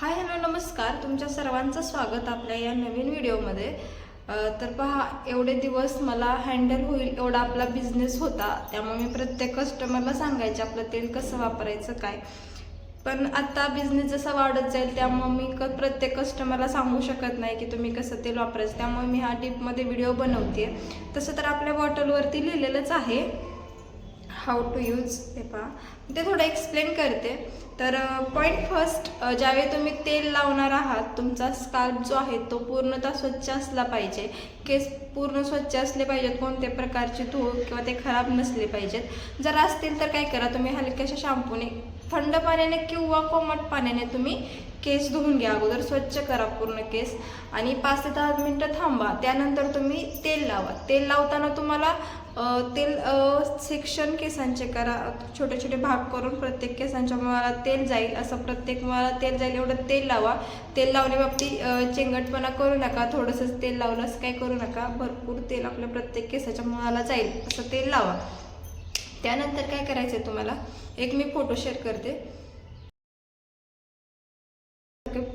Hi hello नमस्कार, तुमच्या सर्वांचं स्वागत आपल्या या नवीन व्हिडिओमध्ये। तर पहा, एवढे दिवस मला हँडल होईल एवढा आपला बिझनेस होता, त्यामुळे मी प्रत्येक कस्टमरला सांगायचे आपलं तेल कसं वापरायचं काय। पण आता बिझनेस जसा वाढत जाईल त्यामुळे मी प्रत्येक कस्टमरला सांगू शकत नाही की तुम्ही कसं तेल वापरायचं, त्यामुळे मी हा डीपमध्ये व्हिडिओ बनवते। तसं तर आपल्या बॉटलवरती लिहिलेलंच आहे हाऊ टू यूज, ते पहा ते थोडं एक्सप्लेन करते। तर पॉईंट फर्स्ट, ज्यावेळी तुम्ही तेल लावणार आहात तुमचा स्काल्प जो आहे तो पूर्णतः स्वच्छ असला पाहिजे। केस पूर्ण स्वच्छ असले पाहिजेत, कोणत्या प्रकारचे धूळ किंवा ते खराब नसले पाहिजेत। जर असतील तर काय करा, तुम्ही हलक्याशा शॅम्पूने थंड पाण्याने किंवा कोमट पाण्याने तुम्ही केस धुवून घ्या। अगोदर स्वच्छ करा पूर्ण केस आणि 5 ते 10 मिनिटं थांबा, त्यानंतर तुम्ही तेल लावा। तेल लावताना तुम्हाला तेल सेक्शन केसांचे करा, छोटे छोटे भाग करून प्रत्येक केसांच्या मुळाला तेल जाईल असं, प्रत्येक मुळाला तेल जाईल एवढं तेल लावा। तेल लावण्याबाबतीत चेंगटपणा करू नका, थोडंसंच तेल लावलं असं काही करू नका, भरपूर तेल आपल्या प्रत्येक केसाच्या मुळाला जाईल असं तेल लावा। त्यानंतर काय करायचं आहे तुम्हाला, एक मी फोटो शेअर करते।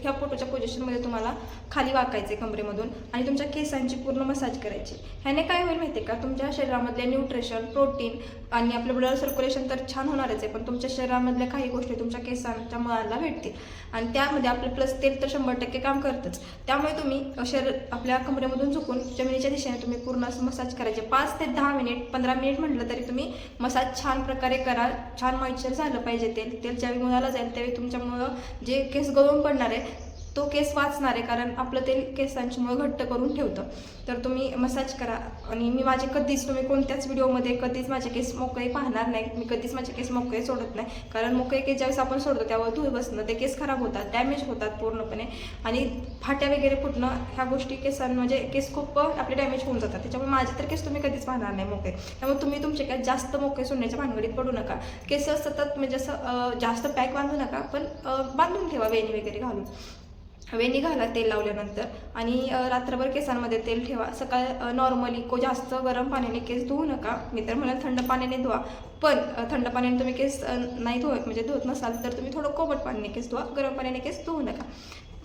ह्या फोटोच्या पोझिशनमध्ये तुम्हाला खाली वाकायचे कमरेमधून आणि तुमच्या केसांची पूर्ण मसाज करायची। ह्याने काय होईल माहिती आहे का, तुमच्या शरीरामधले न्यूट्रिशन, प्रोटीन आणि आपलं ब्लड सर्क्युलेशन तर छान होणारच आहे, पण तुमच्या शरीरामधल्या काही गोष्टी तुमच्या केसांच्या मुळाला भेटतील आणि त्यामध्ये आपलं प्लस तेल तर 100% काम करतंच। त्यामुळे तुम्ही आपल्या कमरेमधून झुकून जमिनीच्या दिशेने तुम्ही पूर्ण असं मसाज करायचे। 5 ते 10 मिनिट, 15 मिनिट म्हटलं तरी तुम्ही मसाज छान प्रकारे करा। छान मॉइश्चर झालं पाहिजे तेल ज्यावेळी मुळाला जाईल त्यावेळी तुमच्या मुळं जे केस गळून पडणार आहे तो केस वाचणार आहे, कारण आपलं तेल केसांची मुळं घट्ट करून ठेवतं। तर तुम्ही मसाज करा आणि मी माझे कधीच, तुम्ही कोणत्याच व्हिडिओमध्ये कधीच माझे केस मोकळे पाहणार नाही, मी कधीच माझे केस मोकळे सोडत नाही, कारण मोकळे केस ज्यावेळेस आपण सोडतो त्यावर धूळ बसणं, ते केस खराब होतात, डॅमेज होतात पूर्णपणे आणि फाट्या वगैरे फुटणं, ह्या गोष्टी केसांमध्ये केस खूप आपले डॅमेज होऊन जातात। त्याच्यामुळे माझे तर केस तुम्ही कधीच पाहणार नाही मोकळे, त्यामुळे तुम्ही तुमचे काय जास्त मोकळे सोडण्याच्या भानगडीत पडू नका। केस सतत म्हणजे असं जास्त पॅक बांधू नका, पण बांधून ठेवा वेणी वगैरे घालून। वेणी घाला तेल लावल्यानंतर आणि रात्रभर केसांमध्ये तेल ठेवा। सकाळ नॉर्मली जास्त गरम पाण्याने केस धुवू नका, मी तर मला थंड पाण्याने धुवा, पण थंड पाण्याने तुम्ही केस नाही म्हणजे धुवत नसाल तर तुम्ही थोडं कोमट पाण्याने केस धुवा, गरम पाण्याने केस धुवू नका।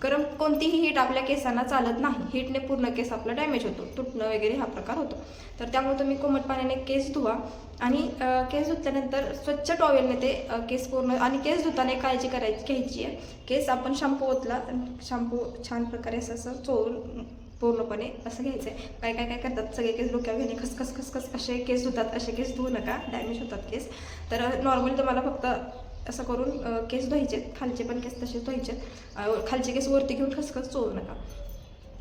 गरम कोणतीही हीट आपल्या केसांना चालत नाही, हीटने पूर्ण केस आपला डॅमेज होतो, तुटणं वगैरे हा प्रकार होतो। तर त्यामुळे तुम्ही कोमट पाण्याने केस धुवा आणि केस धुतल्यानंतर स्वच्छ टॉवेलने ते केस पूर्ण, आणि केस धुताना काळजी घ्यायची आहे, केस आपण शॅम्पू ओतला, शॅम्पू छान प्रकारे असं चोळून पूर्णपणे असं घ्यायचं आहे। काय करतात, सगळे केस डोक्यावर घेणे खसखस असे केस धुतात, असे केस धुवू नका, डॅमेज होतात केस। तर नॉर्मली तुम्हाला फक्त असं करून केस धुवायचे, खालचे पण केस तसेच धुवायचे, खालचे केस वरती घेऊन खसखस चोळू नका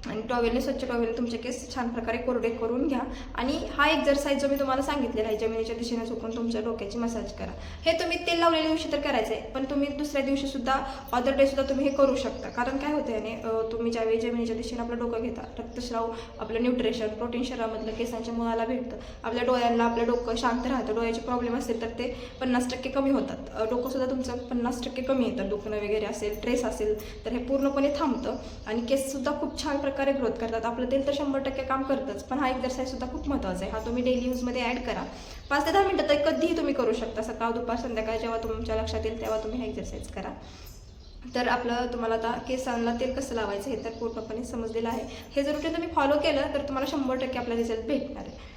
आणि टॉवेलने, स्वच्छ टॉवेलने तुमचे केस छान प्रकारे कोरडे करून घ्या। आणि हा एक्झरसाइज जो मी तुम्हाला सांगितलेला आहे, जमिनीच्या दिशेने झुकून तुमच्या डोक्याची मसाज करा, हे तुम्ही तेल लावलेल्या दिवशी तर करायचं आहे, पण तुम्ही दुसऱ्या दिवशी सुद्धा, अदर डे सुद्धा तुम्ही हे करू शकता। कारण काय होतं याने, तुम्ही ज्यावेळी जमिनीच्या दिशेने आपलं डोकं घेता, रक्तस्राव, आपलं न्यूट्रिशन, प्रोटीन शरीरामधलं केसांच्या मुळाला भेटतं, आपल्या डोळ्यांना, आपलं डोकं शांत राहतं, डोळ्याचे प्रॉब्लेम असेल तर ते 50% कमी होतात, डोकं सुद्धा तुमचं 50% कमी येतं, दुखणं वगैरे असेल, ट्रेस असेल तर हे पूर्णपणे थांबतं आणि केससुद्धा खूप छान प्रकारे ग्रोथ करतात। आपलं तेल तर 100% काम करतंच, पण हा एक्झरसाइज सुद्धा खूप महत्त्वाचा आहे, हा तुम्ही डेली यूजमध्ये ॲड करा। 5 ते 10 मिनिटं तर कधीही तुम्ही करू शकता, सकाळ दुपार संध्याकाळ जेव्हा तुमच्या लक्षात येईल तेव्हा तुम्ही हा एक्झरसाइज करा। तर आपलं, तुम्हाला आता केसांना तेल कसं लावायचं हे तर पूर्णपणे समजलेलं आहे। हे जर रुटीन तुम्ही फॉलो केलं तर तुम्हाला 100% आपला रिझल्ट भेटणार आहे।